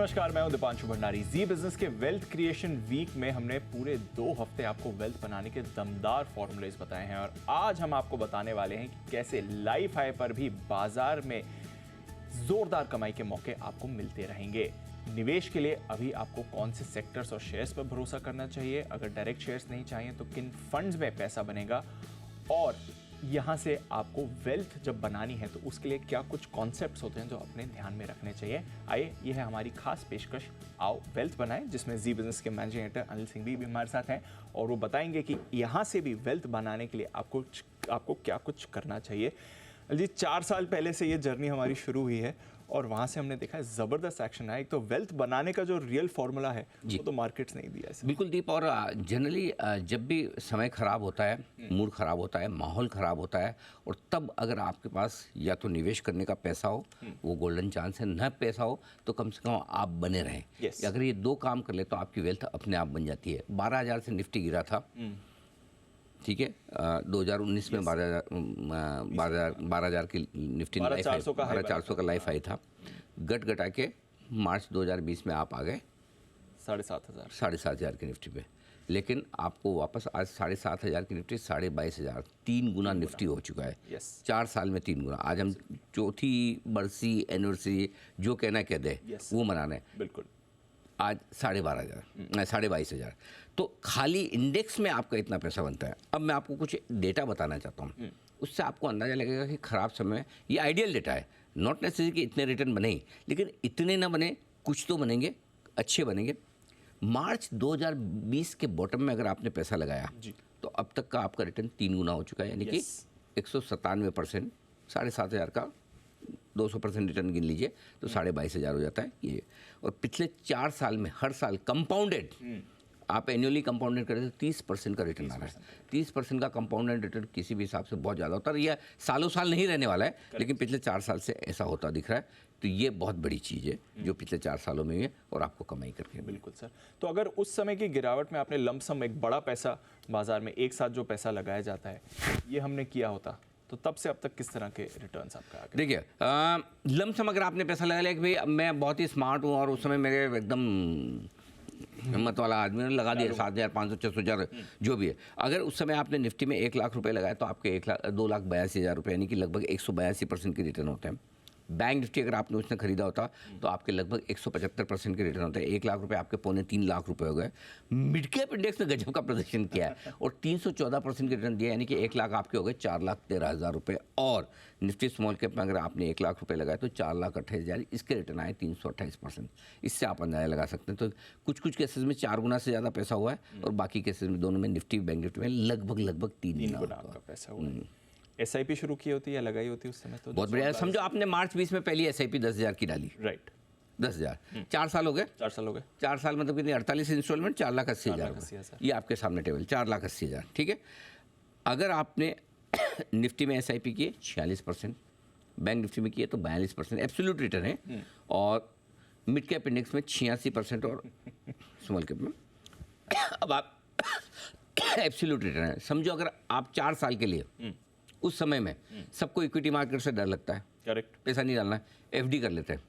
नमस्कार, मैं हूं दीपांशु भंडारी। जी बिजनेस के वेल्थ क्रिएशन वीक में हमने पूरे 2 हफ्ते आपको वेल्थ बनाने के दमदार फॉर्मूलेज बताए हैं और आज हम आपको बताने वाले हैं कि कैसे लाइफ हाई पर भी बाजार में जोरदार कमाई के मौके आपको मिलते रहेंगे। निवेश के लिए अभी आपको कौन से सेक्टर्स और शेयर्स पर भरोसा करना चाहिए, अगर डायरेक्ट शेयर्स नहीं चाहिए तो किन फंड्स में पैसा बनेगा, और यहाँ से आपको वेल्थ जब बनानी है तो उसके लिए क्या कुछ कॉन्सेप्ट्स होते हैं जो अपने ध्यान में रखने चाहिए। आइए, ये है हमारी खास पेशकश आओ वेल्थ बनाएं, जिसमें जी बिजनेस के मैनेजिंग डायरेक्टर अनिल सिंह भी हमारे साथ हैं और वो बताएंगे कि यहाँ से भी वेल्थ बनाने के लिए आपको क्या कुछ करना चाहिए। जी, 4 साल पहले से ये जर्नी हमारी शुरू हुई है और वहाँ से हमने देखा है ज़बरदस्त एक्शन है। एक तो वेल्थ बनाने का जो रियल फार्मूला है वो तो मार्केट्स नहीं दिया है। बिल्कुल दीप, और जनरली जब भी समय ख़राब होता है, मूड ख़राब होता है, माहौल ख़राब होता है, और तब अगर आपके पास या तो निवेश करने का पैसा हो, वो गोल्डन चांस है, न पैसा हो तो कम से कम आप बने रहें। अगर ये 2 काम कर ले तो आपकी वेल्थ अपने आप बन जाती है। 12,000 से निफ्टी गिरा था, ठीक है, 2019 में 12,000 की निफ्टी 12,400 का लाइफ हाई था। घटा के मार्च 2020 में आप आ गए 7,500 की निफ्टी पे, लेकिन आपको वापस आज 7,500 की निफ्टी 22,500, 3 गुना निफ्टी हो चुका है। 4 साल में 3 गुना। आज हम चौथी बरसी एनिवर्सरी जो कहना कह दे वो मनाना है। बिल्कुल। आज 22,500। तो खाली इंडेक्स में आपका इतना पैसा बनता है। अब मैं आपको कुछ डेटा बताना चाहता हूँ, उससे आपको अंदाज़ा लगेगा कि ख़राब समय, ये आइडियल डेटा है, नॉट नेसेसरी कि इतने रिटर्न बने ही, लेकिन इतने ना बने, कुछ तो बनेंगे, अच्छे बनेंगे। मार्च 2020 के बॉटम में अगर आपने पैसा लगाया तो अब तक का आपका रिटर्न 3 गुना हो चुका है, यानी कि 197%, 7,500 का 200% रिटर्न गिन लीजिए तो 22,500 हो जाता है ये। और पिछले 4 साल में हर साल कंपाउंडेड, आप एनुअली कंपाउंडेड करें तो 30% का रिटर्न आ रहा है। 30% का कंपाउंडेड रिटर्न किसी भी हिसाब से बहुत ज़्यादा होता है। यह सालों साल नहीं रहने वाला है, लेकिन पिछले 4 साल से ऐसा होता दिख रहा है। तो ये बहुत बड़ी चीज़ है जो पिछले 4 सालों में हुई है और आपको कमाई करके। बिल्कुल सर। तो अगर उस समय की गिरावट में आपने लमसम एक बड़ा पैसा बाजार में एक साथ जो पैसा लगाया जाता है ये हमने किया होता तो तब से अब तक किस तरह के रिटर्न्स आपका आ गए? देखिए, लमसम अगर आपने पैसा लगा लिया कि भाई अब मैं बहुत ही स्मार्ट हूँ और उस समय मेरे एकदम हिम्मत वाला आदमी ने लगा दिया 7,500 6,000 जो भी है। अगर उस समय आपने निफ्टी में 1 लाख रुपए लगाए तो आपके 2,82,000 रुपये, यानी कि लगभग 182% के रिटर्न होते हैं। बैंक निफ्टी अगर आपने उसने खरीदा होता तो आपके लगभग 175% के रिटर्न होते हैं। 1 लाख रुपए आपके 3.25 लाख रुपए हो गए। मिड कैप इंडेक्स ने गजब का प्रदर्शन किया है और 314% के रिटर्न दिया, यानी कि 1 लाख आपके हो गए 4,13,000 रुपये। और निफ्टी स्मॉल कैप में अगर आपने 1 लाख रुपए लगाए तो 4,28,000, इसके रिटर्न आए 328%। इससे आप अंदाजा लगा सकते हैं। तो कुछ केसेस में 4 गुना से ज़्यादा पैसा हुआ है और बाकी केसेस में दोनों में निफ्टी बैंक निफ्टी में लगभग 3 गुना आपका पैसा हुआ है। SIP शुरू की होती है, लगाई होती है उस समय तो बहुत बढ़िया। समझो आपने मार्च 20 में पहली SIP 10,000 की डाली, राइट, 10,000, 4 साल हो गए। 4 साल हो गए। 4 साल मतलब कितनी, 48 इंस्टॉलमेंट, 4,80,000। ये आपके सामने टेबल 4,80,000, ठीक है। अगर आपने निफ्टी में SIP किए 46%, बैंक निफ्टी में किए तो 42% एब्सोल्यूट रिटर्न है, और मिड कैप इंडेक्स में 86% और स्मॉल कैप में अब आप एब्सोल्यूट रिटर्न है। समझो अगर आप 4 साल के लिए, उस समय में सबको इक्विटी मार्केट से डर लगता है, करेक्ट, पैसा नहीं डालना है, FD कर लेते हैं।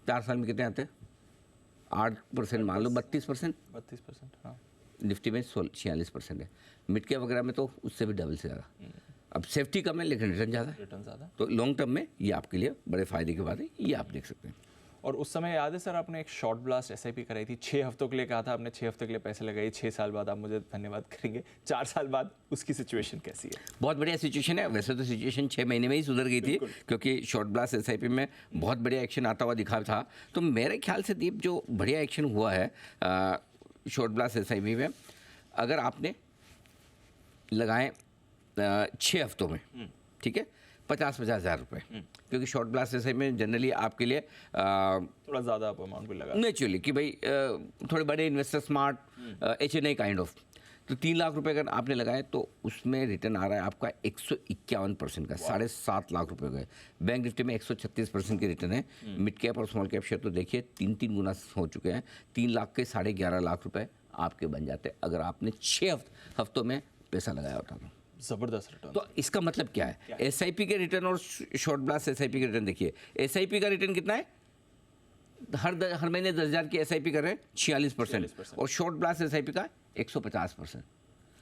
4 साल में कितने आते हैं? 8% मान लो, 32%। हाँ। निफ्टी में 46% है। मिड कैप वगैरह में तो उससे भी डबल से ज़्यादा। अब सेफ्टी कम है लेकिन रिटर्न ज़्यादा, तो लॉन्ग टर्म में ये आपके लिए बड़े फायदे की बात है, ये आप देख सकते हैं। और उस समय याद है सर, आपने एक शॉर्ट ब्लास्ट SIP कराई थी, 6 हफ्तों के लिए कहा था आपने, 6 हफ्ते के लिए पैसे लगाए, 6 साल बाद आप मुझे धन्यवाद करेंगे। 4 साल बाद उसकी सिचुएशन कैसी है? बहुत बढ़िया सिचुएशन है। वैसे तो सिचुएशन 6 महीने में ही सुधर गई थी, क्योंकि शॉर्ट ब्लास्ट SIP में बहुत बढ़िया एक्शन आता हुआ दिखा था। तो मेरे ख्याल से दीप, जो बढ़िया एक्शन हुआ है शॉर्ट ब्लास्ट SIP में, अगर आपने लगाए 6 हफ्तों में, ठीक है, 50-50 हज़ार रुपये, क्योंकि शॉर्ट ब्लास्ट SIP में जनरली आपके लिए थोड़ा ज़्यादा अमाउंट भी लगा नेचुरली कि भाई थोड़े बड़े investor, smart HNI kind of, तो 3 लाख रुपए अगर आपने लगाए तो उसमें रिटर्न आ रहा है आपका 151% का, 7.5 लाख रुपए गए। बैंक निफ्टी में 136% की रिटर्न है। मिड कैप और स्मॉल कैप शेयर तो देखिए 3 गुना हो चुके हैं। 3 लाख के 11.5 लाख रुपए आपके बन जाते अगर आपने 6 हफ्तों में पैसा लगाया होता तो। जबरदस्त रिटर्न। तो इसका मतलब क्या है? SIP के रिटर्न और शॉर्ट ब्लास्ट SIP के रिटर्न देखिए। SIP का रिटर्न कितना है? हर महीने 10,000 की SIP कर रहे हैं 46%, और शॉर्ट ब्लास्ट SIP का 150%।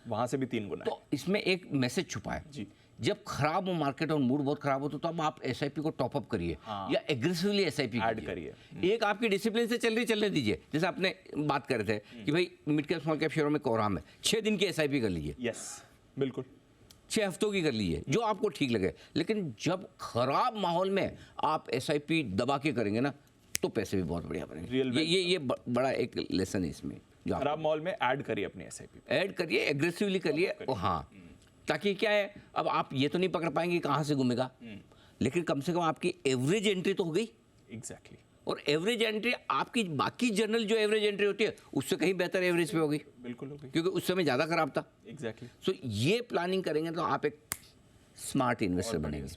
वहां से भी 3 गुना तो इसमें एक मैसेज छुपा है जी। जब खराब हो मार्केट और मूड बहुत खराब हो तो तब आप SIP को टॉपअप करिए, हाँ। या एग्रेसिवली SIP ऐड करिए। एक आपकी डिसिप्लिन से चलने दीजिए। जैसे आपने बात कर रहे थे कि भाई मिड कैप स्मॉल कैप शेयरों में कोहराम है, 6 दिन की SIP कर लीजिए, यस बिल्कुल, 6 हफ्तों की कर लीजिए, जो आपको ठीक लगे। लेकिन जब खराब माहौल में आप SIP दबा के करेंगे ना तो पैसे भी बहुत बढ़िया बनेंगे। ये बड़ा एक लेसन है इसमें, जो खराब माहौल में ऐड करिए अपनी SIP, ऐड करिए, एग्रेसिवली करिए। हाँ, ताकि क्या है, अब आप ये तो नहीं पकड़ पाएंगे कहाँ से घूमेगा, लेकिन कम से कम आपकी एवरेज एंट्री तो हो गई। एग्जैक्टली। और एवरेज एंट्री आपकी बाकी जनरल जो एवरेज एंट्री होती है उससे कहीं बेहतर एवरेज पे हो गई, बिल्कुल हो गई, क्योंकि उस समय ज़्यादा खराब था। एग्जैक्टली। सो ये प्लानिंग करेंगे तो आप एक स्मार्ट इन्वेस्टर बनेंगे,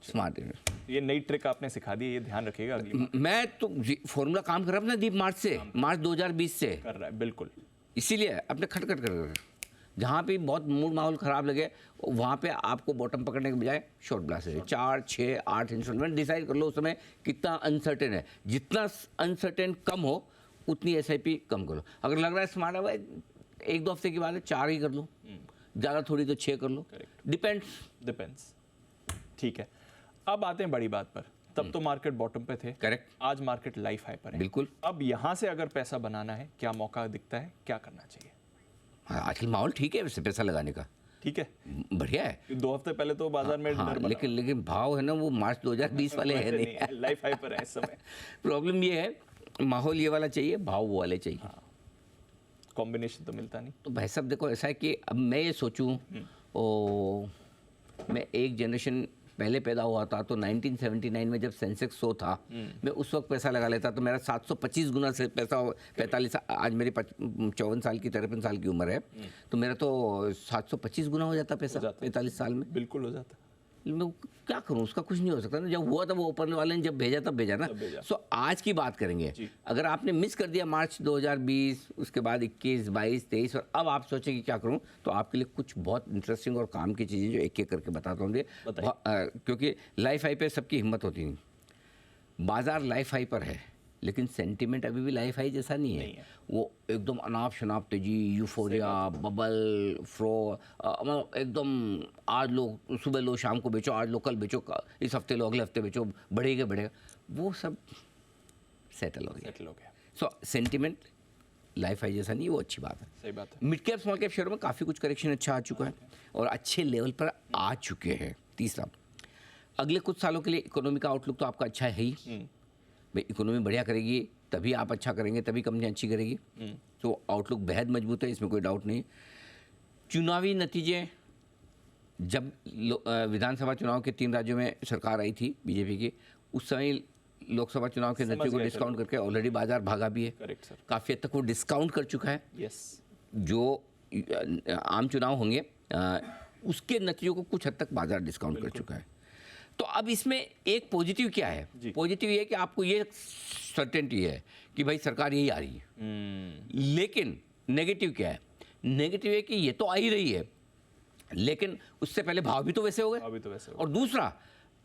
स्मार्ट इन्वेस्टर। ये नई ट्रिक आपने सिखा दी है, ये ध्यान रखिएगा अगली बार। मैं तो फॉर्मूला काम कर रहा हूँ ना दीप, मार्च 2020 से कर रहा है, बिल्कुल। इसीलिए अपने खटखट कर जहाँ पे बहुत मूड माहौल ख़राब लगे वहाँ पे आपको बॉटम पकड़ने के बजाय शॉर्ट ब्लास्ट है। 4, 6, 8 इंस्टॉलमेंट डिसाइड कर लो उस समय कितना अनसर्टेन है। जितना अनसर्टेन कम हो उतनी SIP कम करो। अगर लग रहा है स्मार्ट है भाई 1-2 हफ्ते की बात है 4 ही कर लो, ज़्यादा थोड़ी तो 6 कर लो, डिपेंड्स। ठीक है, अब आते हैं बड़ी बात पर। तब तो मार्केट बॉटम पे थे, करेक्ट, आज मार्केट लाइफ हाई पर है। बिल्कुल। अब यहाँ से अगर पैसा बनाना है, क्या मौका दिखता है, क्या करना चाहिए? हाँ, आजकल माहौल ठीक है वैसे पैसा लगाने का, ठीक है, बढ़िया है। 2 हफ्ते पहले तो बाजार में हाँ, डर बना। लेकिन भाव है ना वो मार्च 2020 वाले है नहीं, लाइफ हाई पर है इस समय। प्रॉब्लम ये है माहौल ये वाला चाहिए, भाव वो वाले चाहिए। कॉम्बिनेशन तो मिलता नहीं। तो भाई साहब देखो ऐसा है कि अब मैं ये सोचूं मैं एक जनरेशन पहले पैदा हुआ था तो 1979 में जब सेंसेक्स 100 था, मैं उस वक्त पैसा लगा लेता तो मेरा 725 गुना से पैसा 45, आज मेरी 54 साल की 53 साल की उम्र है, तो मेरा तो 725 गुना हो जाता पैसा 45 साल में। बिल्कुल हो जाता। मैं क्या करूं, उसका कुछ नहीं हो सकता ना। जब हुआ था वो ऊपर वाले ने जब भेजा तब भेजा ना। सो आज की बात करेंगे, अगर आपने मिस कर दिया मार्च 2020, उसके बाद 21, 22, 23 और अब आप सोचें कि क्या करूं, तो आपके लिए कुछ बहुत इंटरेस्टिंग और काम की चीज़ें जो एक एक करके बताता हूँ, क्योंकि लाइफ हाई पे सबकी हिम्मत होती नहीं। बाजार लाइफ हाई पर है लेकिन सेंटीमेंट अभी भी लाइफ हाई जैसा नहीं है। वो एकदम अनाप शनाप तेजी, यूफोरिया, बबल, एकदम आज लो सुबह लो शाम को बेचो, आज लो कल बेचो, इस हफ्ते लो अगले हफ्ते बेचो, बढ़ेगा, वो सब सेटल हो गया। सो सेंटीमेंट लाइफ हाई जैसा नहीं, वो अच्छी बात है। सही बात है। मिड कैप स्मॉल कैप शेयरों में काफ़ी कुछ करेक्शन अच्छा आ चुका है और अच्छे लेवल पर आ चुके हैं। तीसरा, अगले कुछ सालों के लिए इकोनॉमी का आउटलुक तो आपका अच्छा है ही भाई। इकोनॉमी बढ़िया करेगी तभी आप अच्छा करेंगे, तभी कंपनी अच्छी करेगी। तो आउटलुक बेहद मजबूत है, इसमें कोई डाउट नहीं। चुनावी नतीजे, जब विधानसभा चुनाव के 3 राज्यों में सरकार आई थी बीजेपी की, उस समय लोकसभा चुनाव के नतीजों को डिस्काउंट करके ऑलरेडी बाजार भागा भी है। Correct sir. काफ़ी हद तक वो डिस्काउंट कर चुका है। यस। जो आम चुनाव होंगे उसके नतीजों को कुछ हद तक बाजार डिस्काउंट कर चुका है। तो अब इसमें एक पॉजिटिव क्या है? पॉजिटिव ये है कि आपको ये सर्टेनिटी है कि भाई सरकार यही आ रही है। लेकिन नेगेटिव क्या है? नेगेटिव है कि ये तो आ ही रही है लेकिन उससे पहले भाव भी तो वैसे हो गए। और दूसरा,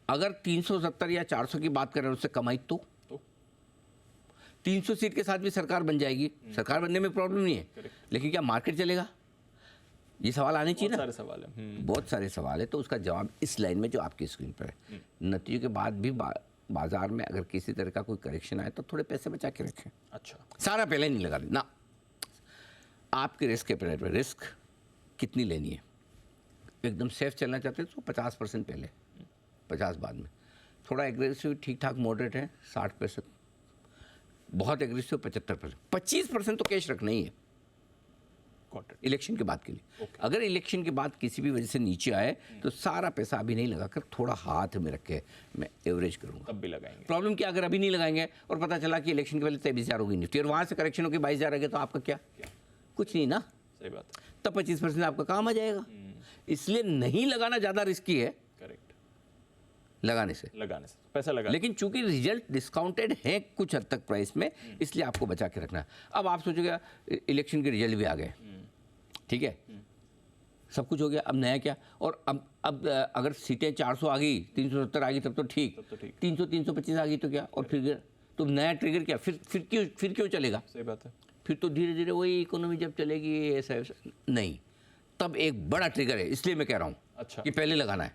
अगर 370 या 400 की बात करें उससे कमाई तो 300 सीट के साथ भी सरकार बन जाएगी। सरकार बनने में प्रॉब्लम नहीं है, लेकिन क्या मार्केट चलेगा? ये सवाल आने चाहिए ना। बहुत सारे सवाल हैं। बहुत सारे सवाल है। तो उसका जवाब इस लाइन में जो आपकी स्क्रीन पर है। नतीजों के बाद भी बाजार में अगर किसी तरह का कोई करेक्शन आए तो थोड़े पैसे बचा के रखें। अच्छा, सारा पहले नहीं लगा देना। आपके रिस्क एपेटाइट पर रिस्क कितनी लेनी है? एकदम सेफ चलना चाहते हैं तो 50% पहले, 50 बाद में। थोड़ा एग्रेसिव ठीक ठाक मॉडरेट है 60%, बहुत एग्रेसिव 75%, 25% तो कैश रखना ही है इलेक्शन के बाद के लिए। अगर इलेक्शन के बाद किसी भी वजह से नीचे आए तो सारा पैसा अभी नहीं लगाकर थोड़ा हाथ में रख के मैं एवरेज करूंगा, तब भी लगाएंगे। प्रॉब्लम क्या, अगर अभी नहीं लगाएंगे और पता चला कि इलेक्शन के पहले 23,000 होगी निफ्टी और वहाँ से करेक्शन होकर 22,000 आ गया तो आपका क्या? कुछ नहीं ना। सही बात है। तब 25% आपका काम आ जाएगा। इसलिए नहीं लगाना ज़्यादा रिस्की है लगाने से पैसा लगा। लेकिन चूंकि रिजल्ट डिस्काउंटेड है कुछ हद तक प्राइस में, इसलिए आपको बचा के रखना है। अब आप सोचोगे इलेक्शन के रिजल्ट भी आ गए, ठीक है, सब कुछ हो गया, अब नया क्या? और अब अगर सीटें 400 आ गई, 370 आ गई तब तो ठीक, 300 325 आ गई तो क्या? और फिर तो नया ट्रिगर क्या, फिर क्यों चलेगा? सही बात है। फिर तो धीरे धीरे वही इकोनॉमी जब चलेगी ऐसा ऐसा नहीं, तब एक बड़ा ट्रिगर है, इसलिए मैं कह रहा हूँ अच्छा। कि पहले लगाना है,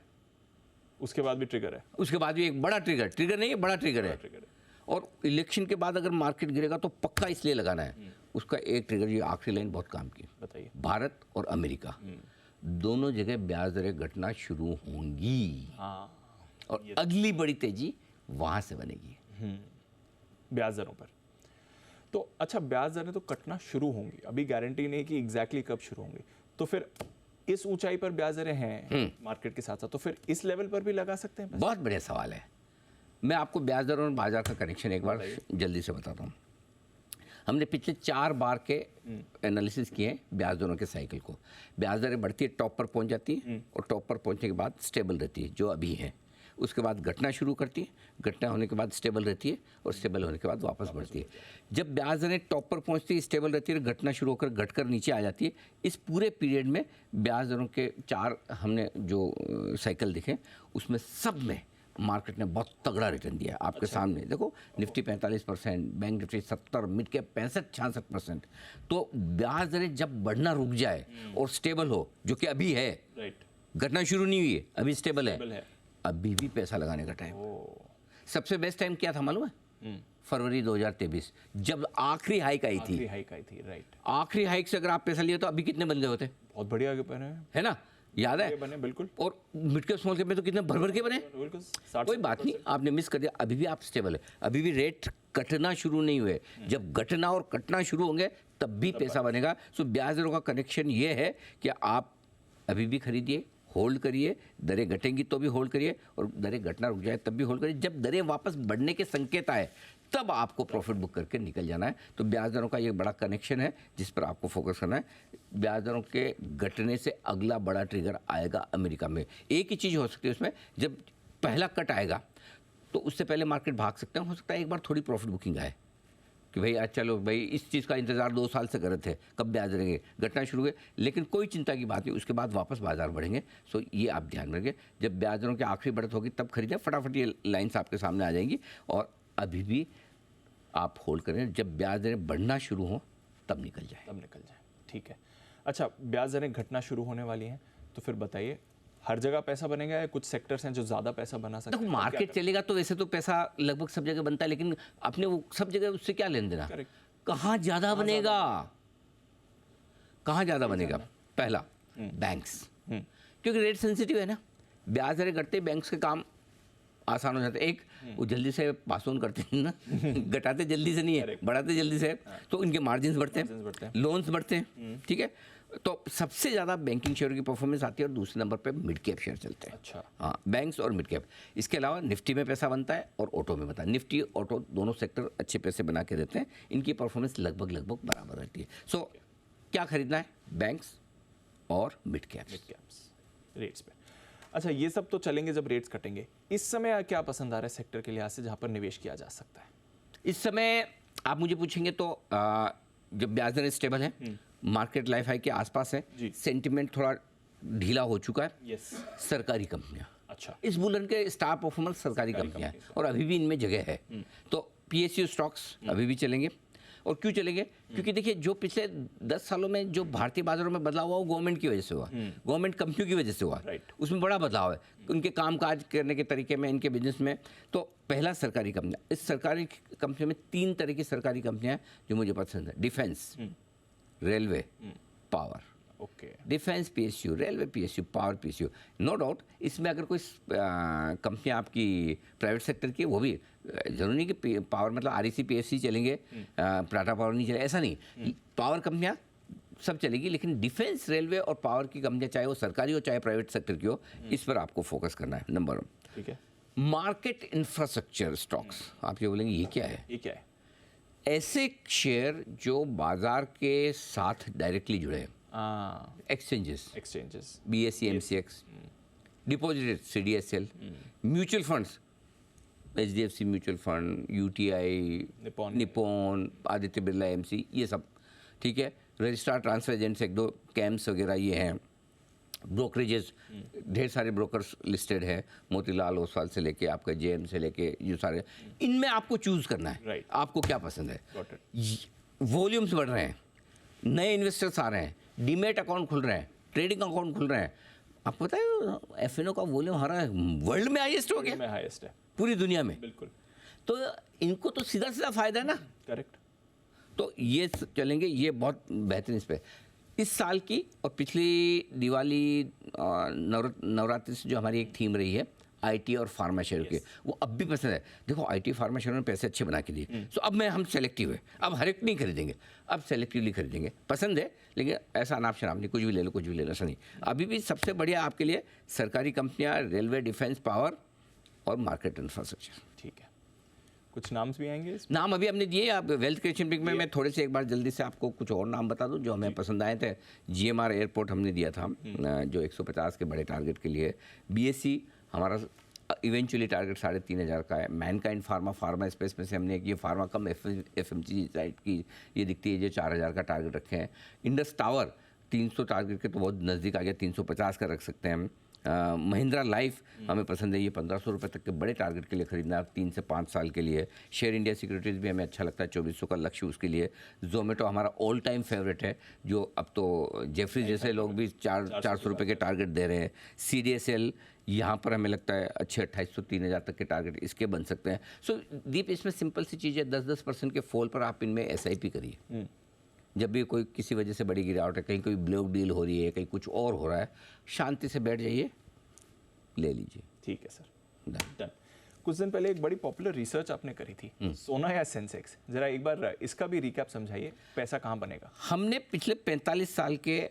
उसके बाद भी ट्रिगर है। उसके बाद भी एक बड़ा ट्रिगर नहीं है, बड़ा ट्रिगर है। ट्रिगर है। और इलेक्शन के बाद अगर मार्केट गिरेगा तो पक्का इसलिए लगाना है। उसका एक ट्रिगर, ये आखिरी लाइन बहुत काम की, बताइए। भारत और अमेरिका दोनों जगह ब्याज दरें घटना शुरू होंगी, हाँ, और अगली बड़ी तेजी वहां से बनेगी ब्याज दरों पर। तो अच्छा, ब्याज दरें तो कटना शुरू होंगी, अभी गारंटी नहीं कि एग्जैक्टली कब शुरू होंगी, तो फिर इस ऊंचाई पर ब्याज दरें हैं मार्केट के साथ साथ, तो फिर इस लेवल पर भी लगा सकते हैं पैसे? बहुत बढ़िया सवाल है। मैं आपको ब्याज दर और बाजार का कनेक्शन एक बार जल्दी से बताता हूँ। हमने पिछले 4 बार के एनालिसिस किए हैं ब्याज दरों के साइकिल को। ब्याज दरें बढ़ती है, टॉप पर पहुँच जाती है, और टॉप पर पहुँचने के बाद स्टेबल रहती है, जो अभी है। उसके बाद घटना शुरू करती है, घटना होने के बाद स्टेबल रहती है, और स्टेबल होने के बाद वापस बढ़ती है। जब ब्याज दरें टॉप पर पहुँचती है, स्टेबल रहती है, घटना शुरू होकर घटकर नीचे आ जाती है, इस पूरे पीरियड में ब्याज दरों के 4 हमने जो साइकिल देखे, उसमें सब में मार्केट ने बहुत तगड़ा रिटर्न दिया। आपके सामने देखो, Nifty 45%, bank Nifty 70, mid cap 65-66%। तो ब्याज दरें जब बढ़ना रुक जाए और स्टेबल हो, जो कि अभी है, राइट, घटना शुरू नहीं हुई है, अभी स्टेबल स्टेबल है, है। अभी भी पैसा लगाने का टाइम। ओ, सबसे बेस्ट टाइम क्या था मालूम है? फरवरी 2023, जब आखिरी हाइक आई आखिरी थी। हाइक आई थी, राइट। आखिरी हाइक से अगर आप पैसा लिए तो अभी कितने बन गए होते, बहुत बढ़िया आगे बने हैं। है ना? याद है? ये बने बिल्कुल। और मिड कैप स्मॉल कैप में तो कितने भर भर के बने। बिल्कुल 60। कोई बात नहीं, आपने मिस कर दिया, अभी भी आप स्टेबल है, अभी भी रेट कटना शुरू नहीं हुए। जब घटना और कटना शुरू होंगे तब भी पैसा बनेगा। सो ब्याज दरों का कनेक्शन ये है कि आप अभी भी खरीदिए, होल्ड करिए, दरें घटेंगी तो भी होल्ड करिए, और दरें घटना रुक जाए तब भी होल्ड करिए। जब दरें वापस बढ़ने के संकेत आए तब आपको प्रॉफिट बुक करके निकल जाना है। तो ब्याज दरों का ये बड़ा कनेक्शन है जिस पर आपको फोकस करना है। ब्याज दरों के घटने से अगला बड़ा ट्रिगर आएगा अमेरिका में। एक ही चीज़ हो सकती है उसमें, जब पहला कट आएगा तो उससे पहले मार्केट भाग सकते हैं। हो सकता है एक बार थोड़ी प्रॉफिट बुकिंग आए कि भाई आज चलो भाई, इस चीज़ का इंतजार 2 साल से कर रहे थे, कब ब्याज रहेंगे, घटना शुरू हुए, लेकिन कोई चिंता की बात नहीं, उसके बाद वापस बाजार बढ़ेंगे। सो ये आप ध्यान में रखिए, जब ब्याज दरों की आखिरी बढ़त होगी तब खरीदें, फटाफट ये लाइन्स आपके सामने आ जाएंगी। और अभी भी आप होल्ड करें, जब ब्याज दरें बढ़ना शुरू हो तब निकल जाए। ठीक है। अच्छा, ब्याज दरें घटना शुरू होने वाली हैं, तो फिर बताइए, हर जगह पैसा बनेगा या कुछ सेक्टर्स हैं जो ज़्यादा पैसा बना सकते देखो, हैं? मार्केट चलेगा तो वैसे तो पैसा लगभग सब जगह बनता है, लेकिन अपने वो सब जगह उससे क्या लेन देना, Correct. कहाँ ज़्यादा बनेगा, कहाँ ज़्यादा बनेगा। पहला, बैंक्स, क्योंकि रेट सेंसिटिव है ना, ब्याज दरें घटते बैंक्स के काम आसान हो जाता है। एक, वो जल्दी से पास ऑन करते हैं ना, घटाते जल्दी से नहीं है, बढ़ाते जल्दी से है, तो इनके मार्जिन बढ़ते हैं, लोन्स बढ़ते हैं। ठीक है, तो सबसे ज़्यादा बैंकिंग शेयर की परफॉर्मेंस आती है, और दूसरे नंबर पे मिड कैप शेयर चलते हैं। अच्छा। हाँ, बैंक्स और मिड कैप। इसके अलावा निफ्टी में पैसा बनता है और ऑटो में बनता है। निफ्टी ऑटो दोनों सेक्टर अच्छे पैसे बना के देते हैं, इनकी परफॉर्मेंस लगभग बराबर रहती है। सो क्या खरीदना है? बैंक्स और मिड कैप्स रेट्स पे। अच्छा, ये सब तो चलेंगे जब रेट्स कटेंगे। इस समय क्या पसंद आ रहा है सेक्टर के लिहाज से जहाँ पर निवेश किया जा सकता है? इस समय आप मुझे पूछेंगे तो जब ब्याज दरें स्टेबल है, मार्केट लाइफ हाई के आसपास है, सेंटिमेंट थोड़ा ढीला हो चुका है, यस, सरकारी कंपनियां, अच्छा, इस बुलन के स्टार परफॉर्मर सरकारी कंपनियां हैं, और अभी भी इनमें जगह है। तो पीएसयू स्टॉक्स अभी भी चलेंगे। और क्यों चलेंगे? क्योंकि देखिए, जो पिछले 10 सालों में जो भारतीय बाजारों में बदलाव हुआ वो गवर्नमेंट की वजह से हुआ, गवर्नमेंट कंपनियों की वजह से हुआ। Right. उसमें बड़ा बदलाव है उनके कामकाज करने के तरीके में, इनके बिजनेस में। तो पहला, सरकारी कंपनियां। इस सरकारी कंपनियों में 3 तरह की सरकारी कंपनियां हैं जो मुझे पसंद है: defence, railway, power. Okay, defence PSU, railway PSU, power PSU. No doubt इसमें अगर कोई कंपनियां आपकी प्राइवेट सेक्टर की, वो भी जरूरी नहीं कि पावर मतलब आरईसी पीएससी चलेंगे, टाटा पावर नहीं चले, ऐसा नहीं। पावर कंपनियां सब चलेगी, लेकिन डिफेंस, रेलवे और पावर की कंपनियां, चाहे वो सरकारी हो चाहे प्राइवेट सेक्टर की हो, इस पर आपको फोकस करना है। नंबर 1। ठीक है। Market infrastructure stocks. आप ये बोलेंगे ये क्या है? ये क्या है? ऐसे शेयर जो बाजार के साथ डायरेक्टली जुड़े हैं, exchanges, BSE, MCX, deposit, CDSL, mutual funds, HDFC mutual fund, UTI, Nippon, Aditya Birla AMC, ये सब। ठीक है, रजिस्ट्रार ट्रांसफर एजेंट्स 1-2 कैम्स वगैरह ये हैं। ब्रोकरेजेस, ढेर सारे ब्रोकर्स लिस्टेड है, मोतीलाल ओसवाल से लेके आपका जेएम से लेके ये सारे, इनमें आपको चूज करना है Right. आपको क्या पसंद है। Got it. वॉल्यूम्स बढ़ रहे हैं, नए इन्वेस्टर्स आ रहे हैं, डीमेट अकाउंट खुल रहे हैं, ट्रेडिंग अकाउंट खुल रहे हैं। आपको पता है एफएनओ का वॉल्यूम हमारा वर्ल्ड में हाईएस्ट हो गया, में हाईएस्ट है, पूरी दुनिया में। बिल्कुल। तो इनको तो सीधा सीधा फायदा है ना। करेक्ट। तो ये चलेंगे, ये बहुत बेहतरीन इस पे। इस साल की और पिछली दिवाली नवरात्रि से जो हमारी एक थीम रही है आईटी और फार्मा शेयर की, वो अब भी पसंद है। देखो आईटी फार्मा शेयर में पैसे अच्छे बना के दिए, तो अब हम सेलेक्टिव है, अब हर एक नहीं खरीदेंगे, अब सेलेक्टिवली खरीदेंगे। पसंद है लेकिन ऐसा अनाप शनाप नहीं, कुछ भी ले लो कुछ भी ले लो, ऐसा नहीं। अभी भी सबसे बढ़िया आपके लिए सरकारी कंपनियां, रेलवे, डिफेंस, पावर और मार्केट इंफ्रास्ट्रक्चर। ठीक है, कुछ नाम्स भी आएंगे इसमें? नाम अभी हमने दिए। आप वेल्थ क्रिएशन वीक में मैं थोड़े से एक बार जल्दी से आपको कुछ और नाम बता दूं जो हमें पसंद आए थे। जीएमआर एयरपोर्ट हमने दिया था जो 150 के बड़े टारगेट के लिए। बीएससी हमारा इवेंचुअली टारगेट 3,500 का है। मैनकाइंड फार्मा स्पेस में से हमने ये फार्मा कम एफएमजी साइड की ये दिखती है, जो 4,000 का टारगेट रखे हैं। इंडस टावर 300 टारगेट के तो बहुत नज़दीक आ गया, 350 का रख सकते हैं हम। महिंद्रा लाइफ हमें पसंद है, ये 1,500 रुपये तक के बड़े टारगेट के लिए खरीदना है 3 से 5 साल के लिए। शेयर इंडिया सिक्योरिटीज़ भी हमें अच्छा लगता है, 2,400 का लक्ष्य उसके लिए। जोमेटो हमारा ऑल टाइम फेवरेट है, जो अब तो जेफरी जैसे लोग भी 400 रुपये के टारगेट दे रहे हैं। CDSL यहाँ पर हमें लगता है अच्छे 2,800-3,000 तक के टारगेट इसके बन सकते हैं। सो दीप, इसमें सिंपल सी चीज़ है, 10% के फॉल पर आप इनमें SIP करिए। जब भी कोई किसी वजह से बड़ी गिरावट है, कहीं कोई ब्लॉक डील हो रही है, कहीं कुछ और हो रहा है, शांति से बैठ जाइए, ले लीजिए। ठीक है सर, डन। कुछ दिन पहले एक बड़ी पॉपुलर रिसर्च आपने करी थी, सोना या सेंसेक्स, जरा एक बार इसका भी रिकैप समझाइए, पैसा कहाँ बनेगा? हमने पिछले 45 साल के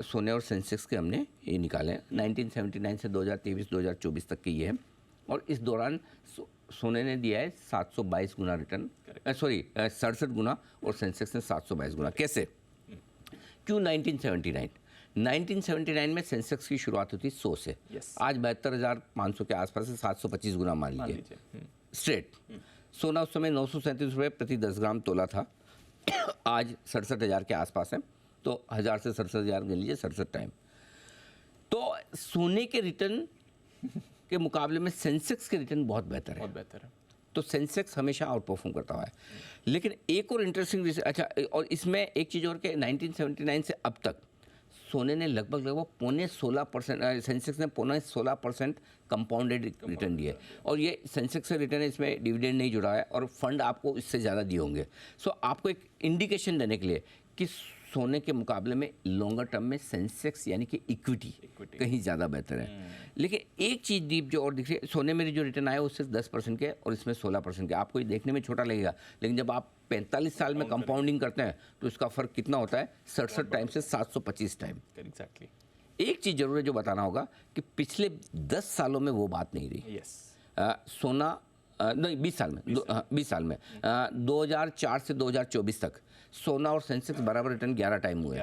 सोने और सेंसेक्स के हमने ये निकाले, 1979 से 2023-2024 तक के ये है। और इस दौरान सोने ने दिया है 722 गुना रिटर्न, 67 गुना, और सेंसेक्स ने 722 गुना। कैसे, क्यों 1979 में सेंसेक्स की शुरुआत हुई थी 100 से, आज 72,500 के आसपास से 725 गुना मान लीजिए स्ट्रेट। सोना उस समय 937 रुपये प्रति 10 ग्राम तोला था, आज 67,000 के आसपास है, तो 1000 से 67,000 गिन लीजिए, 67 टाइम। तो सोने के रिटर्न के मुकाबले में सेंसेक्स के रिटर्न बहुत बेहतर है, तो सेंसेक्स हमेशा आउट परफॉर्म करता हुआ है। लेकिन एक और इंटरेस्टिंग, अच्छा, और इसमें एक चीज़ और कि 1979 से अब तक सोने ने लगभग 16%, सेंसेक्स ने 16% कंपाउंडेड रिटर्न दिया है। और ये सेंसेक्स का रिटर्न है, इसमें डिविडेंड नहीं जुड़ा है, और फंड आपको इससे ज़्यादा दिए होंगे। सो आपको एक इंडिकेशन देने के लिए कि सोने के मुकाबले में लॉन्गर टर्म में सेंसेक्स यानी कि इक्विटी कहीं ज़्यादा बेहतर है। लेकिन एक चीज़ दीप जो और दिख रही है, सोने में जो रिटर्न आया वो सिर्फ 10% के और इसमें 16% के। आपको ये देखने में छोटा लगेगा, लेकिन जब आप 45 साल में कंपाउंडिंग करते हैं तो इसका फ़र्क कितना होता है, 67 टाइम से 725 टाइम। एग्जैक्टली। एक चीज़ जरूर है जो बताना होगा कि पिछले 10 सालों में वो बात नहीं रही। सोना नहीं, 20 साल में 2004 से 2024 तक सोना और सेंसेक्स बराबर रिटर्न 11 टाइम हुए।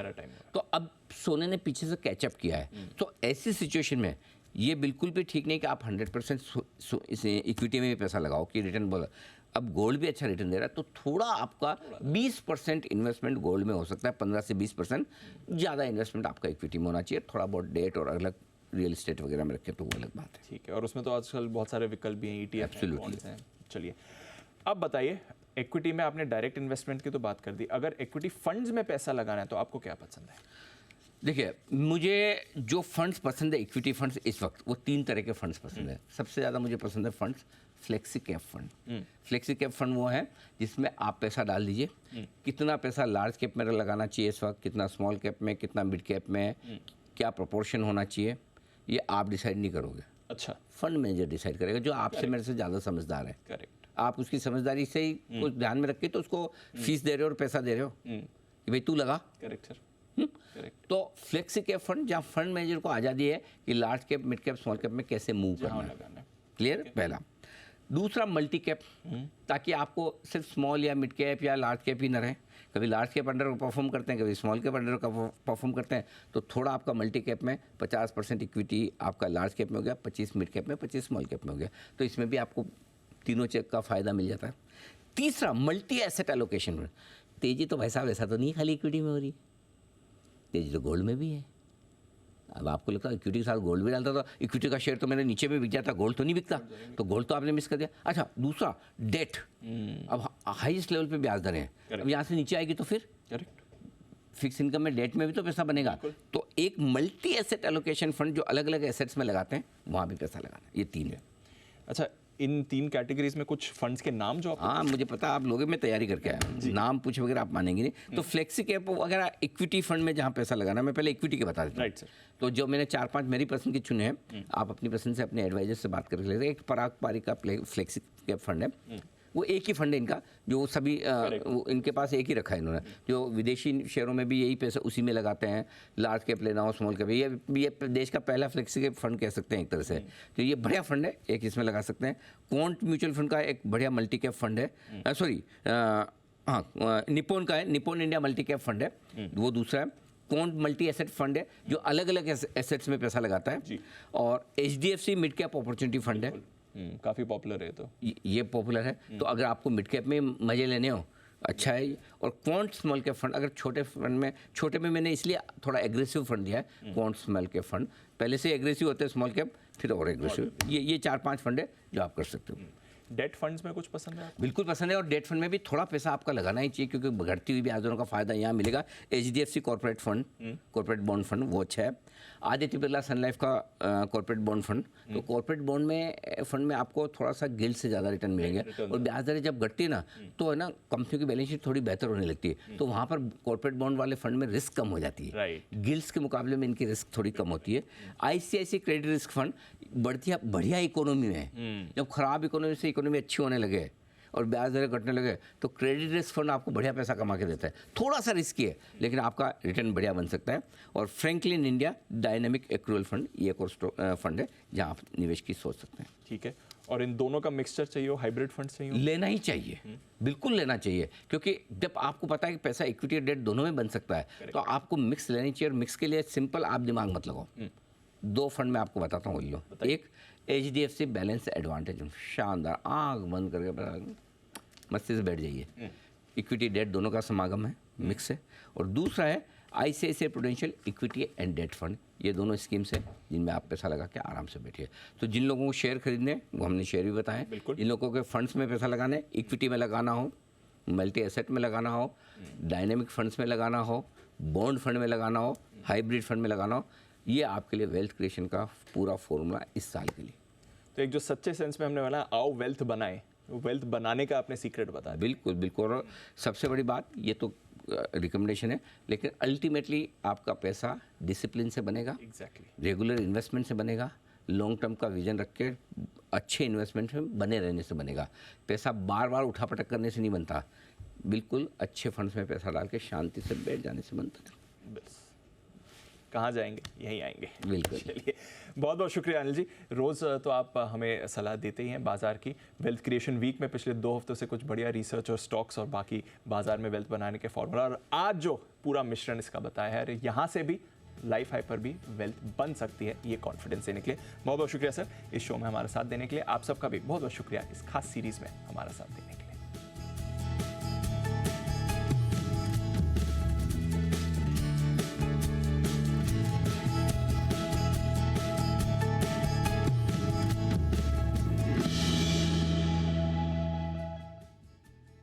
तो अब सोने ने पीछे से कैचअप किया है। तो ऐसी सिचुएशन में ये बिल्कुल भी ठीक नहीं कि आप 100% इक्विटी में भी पैसा लगाओ कि रिटर्न बोला। अब गोल्ड भी अच्छा रिटर्न दे रहा है, तो थोड़ा आपका 20% इन्वेस्टमेंट गोल्ड में हो सकता है, 15 से 20%। ज़्यादा इन्वेस्टमेंट आपका इक्विटी में होना चाहिए, थोड़ा बहुत डेट और अलग रियल एस्टेट वगैरह में रखें तो वो अलग बात है। ठीक है, और उसमें तो आजकल बहुत सारे विकल्प भी हैं, ETF हैं। चलिए, अब बताइए, इक्विटी में आपने डायरेक्ट इन्वेस्टमेंट की तो बात कर दी, अगर इक्विटी फंड्स में पैसा लगाना है तो आपको क्या पसंद है? देखिए, मुझे जो फंड्स पसंद है, इक्विटी फंड्स इस वक्त, वो 3 तरह के फंड्स पसंद है। सबसे ज़्यादा मुझे पसंद है funds flexi cap fund. Flexi cap fund वो है जिसमें आप पैसा डाल दीजिए, कितना पैसा लार्ज कैप में लगाना चाहिए इस वक्त, कितना स्मॉल कैप में, कितना मिड कैप में, क्या प्रोपोर्शन होना चाहिए, ये आप डिसाइड नहीं करोगे। अच्छा, फंड मैनेजर डिसाइड करेगा, जो आपसे मेरे से ज़्यादा समझदार है। करेक्ट। आप उसकी समझदारी से ही कुछ ध्यान में रख के तो उसको फीस दे रहे हो और पैसा दे रहे हो कि भाई तू लगा। Correct sir. तो फ्लेक्सी कैप फंड, जहाँ फंड मैनेजर को आज़ादी है कि large cap, mid cap, small cap में कैसे मूव करना है। क्लियर, पहला। दूसरा मल्टी कैप, ताकि आपको सिर्फ स्मॉल या मिड कैप या लार्ज कैप ही न रहे। कभी लार्ज कैप अंडर परफॉर्म करते हैं, कभी स्मॉल कैप अंडर परफॉर्म करते हैं, तो थोड़ा आपका मल्टी कैप में 50% इक्विटी आपका लार्ज कैप में हो गया, 25 मिड कैप में, 25 स्मॉल कैप में हो गया। तो इसमें भी आपको तीनों चेक का फ़ायदा मिल जाता है। तीसरा, मल्टी एसेट एलोकेशन। तेजी तो भाई साहब ऐसा तो नहीं खाली इक्विटी में हो रही, तेजी तो गोल्ड में भी है, अब आपको लगता है इक्विटी के साथ गोल्ड भी डालता था, इक्विटी का शेयर तो मेरे नीचे में बिक जाता, गोल्ड तो नहीं बिकता, तो गोल्ड तो आपने मिस कर दिया। अच्छा, दूसरा डेट, अब हाईएस्ट लेवल पे ब्याज दरें हैं, अब यहाँ से नीचे आएगी तो फिर करेक्ट, फिक्स इनकम में डेट में भी तो पैसा बनेगा। तो एक मल्टी एसेट एलोकेशन फंड जो अलग अलग एसेट्स में लगाते हैं, वहाँ भी पैसा लगाना, ये 3 है। अच्छा, इन 3 कैटेगरीज में कुछ फंड्स के नाम जो आप हाँ, मुझे पता, आप लोगे, मैं तैयारी करके आया हूँ, नाम पूछ वगैरह आप मानेंगे नहीं। तो फ्लेक्सी कैप वगैरह इक्विटी फंड में जहाँ पैसा लगाना, मैं पहले इक्विटी के बता देता हूँ। Right sir. तो जो मैंने 4-5 मेरी पसंद की चुने हैं, आप अपनी पसंद से अपने एडवाइजर से बात करके लेते हैं। एक पराग पारी का फ्लेक्सी कैप फंड है, वो एक ही फंड है इनका, जो सभी इनके पास एक ही रखा है इन्होंने, जो विदेशी शेयरों में भी यही पैसा उसी में लगाते हैं। लार्ज कैप लेना हो, स्मॉल कैप, ये देश का पहला फ्लेक्सी कैप फंड कह सकते हैं एक तरह से। तो ये बढ़िया फंड है, एक इसमें लगा सकते हैं। क्वांट म्यूचुअल फंड का एक बढ़िया मल्टी कैप फंड है, सॉरी हाँ, निप्पॉन का है, Nippon India multi cap fund है, वो दूसरा है। क्वांट मल्टी एसेट फंड है, जो अलग अलग एसेट्स में पैसा लगाता है। और HDFC mid cap opportunity fund है, काफ़ी पॉपुलर है। तो ये पॉपुलर है। तो अगर आपको मिड कैप में मज़े लेने हो, अच्छा है। और क्वांट स्मॉल कैप फंड, अगर छोटे फंड में, छोटे में मैंने इसलिए थोड़ा एग्रेसिव फंड दिया है, क्वांट स्मॉल कैप फंड, पहले से एग्रेसिव होते हैं स्मॉल कैप, फिर और एग्रेसिव। ये 4-5 फंड है जो आप कर सकते हो। डेट फंड्स में कुछ पसंद है आपको? बिल्कुल पसंद है, और डेट फंड में भी थोड़ा पैसा आपका लगाना ही चाहिए, क्योंकि घटती हुई ब्याज दरों का फायदा यहाँ मिलेगा। HDFC corporate fund, corporate bond fund, वो अच्छा है। आदित्य बिरला सन लाइफ का कॉर्पोरेट बॉन्ड फंड, तो कॉर्पोरेट बॉन्ड फंड में आपको थोड़ा सा गिल्ड से ज़्यादा रिटर्न मिलेंगे। और ब्याज दरें जब घटती है ना, तो है ना, कंपनियों की बैलेंस शीट थोड़ी बेहतर होने लगती है, तो वहाँ पर कॉर्पोरेट बॉन्ड वाले फंड में रिस्क कम हो जाती है। गिल्ड्स के मुकाबले में इनकी रिस्क थोड़ी कम होती है। ICICI क्रेडिट रिस्क फंड बढ़िया इकोनॉमी में, जब खराब इकोनॉमी से इकोनॉमी अच्छी होने लगे और ब्याज दरें घटने लगे, तो क्रेडिट रिस्क फंड आपको बढ़िया पैसा कमा के देता है। थोड़ा सा रिस्की है, लेकिन आपका रिटर्न बढ़िया बन सकता है। और Franklin India dynamic accrual fund, ये एक और फंड है जहाँ आप निवेश की सोच सकते हैं। ठीक है। और इन दोनों का मिक्सचर चाहिए हो, हाइब्रिड फंड चाहिए हो? लेना ही चाहिए, बिल्कुल लेना चाहिए, क्योंकि जब आपको पता है कि पैसा इक्विटी और डेट दोनों में बन सकता है, तो आपको मिक्स लेनी चाहिए। और मिक्स के लिए सिंपल, आप दिमाग मत लगाओ। 2 फंड में आपको बताता हूँ, लो। एक HDFC बैलेंस एडवांटेज, शानदार, आँख बंद करके मस्ती से बैठ जाइए, इक्विटी डेट दोनों का समागम है, मिक्स है। और दूसरा है ICICI Prudential equity and debt fund, ये दोनों स्कीम्स हैं जिनमें आप पैसा लगा के आराम से बैठिए। तो जिन लोगों को शेयर खरीदने, वो हमने शेयर भी बताए, जिन लोगों के फंड्स में पैसा लगाने, इक्विटी में लगाना हो, मल्टी एसेट में लगाना हो, डायनेमिक फंड्स में लगाना हो, बॉन्ड फंड में लगाना हो, हाइब्रिड फंड में लगाना हो, ये आपके लिए वेल्थ क्रिएशन का पूरा फॉर्मूला इस साल के लिए। तो एक जो सच्चे सेंस में हमने बोला, आओ वेल्थ बनाए, वेल्थ बनाने का आपने सीक्रेट बताया। बिल्कुल बिल्कुल। और सबसे बड़ी बात, ये तो रिकमेंडेशन है, लेकिन अल्टीमेटली आपका पैसा डिसिप्लिन से बनेगा, रेगुलर इन्वेस्टमेंट से बनेगा, लॉन्ग टर्म का विजन रख के अच्छे इन्वेस्टमेंट में बने रहने से बनेगा। पैसा बार बार उठापटक करने से नहीं बनता, बिल्कुल अच्छे फंड्स में पैसा डाल के शांति से बैठ जाने से बनता है। बस कहाँ जाएंगे, यहीं आएंगे। बिल्कुल। चलिए, बहुत बहुत शुक्रिया अनिल जी। रोज़ तो आप हमें सलाह देते ही हैं बाजार की। वेल्थ क्रिएशन वीक में पिछले 2 हफ्तों से कुछ बढ़िया रिसर्च और स्टॉक्स और बाकी बाजार में वेल्थ बनाने के फॉर्मूला, और आज जो पूरा मिश्रण इसका बताया है, यहाँ से भी लाइफ हाई पर भी वेल्थ बन सकती है, ये कॉन्फिडेंस देने के लिए बहुत बहुत शुक्रिया सर, इस शो में हमारा साथ देने के लिए। आप सबका भी बहुत बहुत शुक्रिया इस खास सीरीज़ में हमारा साथ देने के लिए।